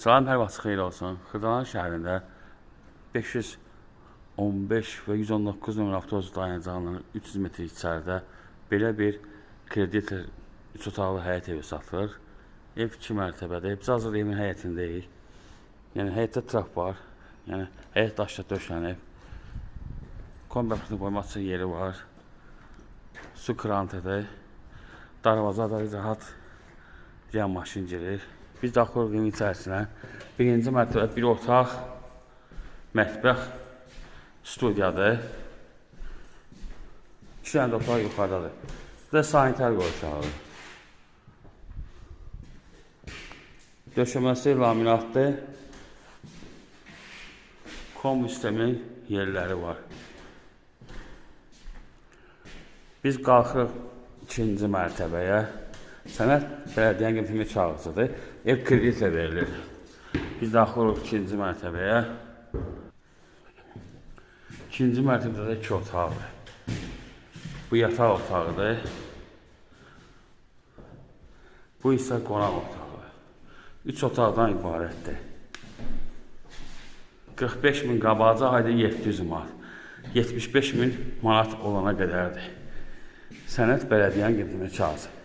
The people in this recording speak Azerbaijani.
Salam, hər vaxt xeyir olsun. Xırdalan şəhərində 515 və 119 nömrə avtobus dayanacağının 300 metr içəridə belə bir kreditor 3 otaqlı həyət evi satılır. Ev 2 mərtəbədir. Biz hazır evin həyətindəyik. Yəni həyətdə trap var. Yəni həyət daşla döşənib. Kombaktını qoymaq üçün yeri var. Su krantıdır. Darvazada rahat yan maşın girir. Biz daxilıq evin içərisinə. Birinci mərtəbə bir otaq, mətbəx, studiyadır. 2 dənə də otaq yuxarıdadır. Bu da sanitar qovşağıdır. Döşəməsi laminatdır. Kombi sistemin yerləri var. Biz qalxırıq 2-ci mərtəbəyə. Sənəd bələdiyyənin qimtimi kağızıdır. Ev kreditlə verilir. Biz daxilıq 2-ci mərtəbəyə. 2-ci mərtəbədə də 2 otaqdır. Bu yataq otağıdır. Bu isə qonaq otağı. 3 otaqdan ibarətdir. 45.000 qabaca ayda 700 manat. 75.000 manat olana qədərdir. Sənəd bələdiyyənin qimtimi kağızı.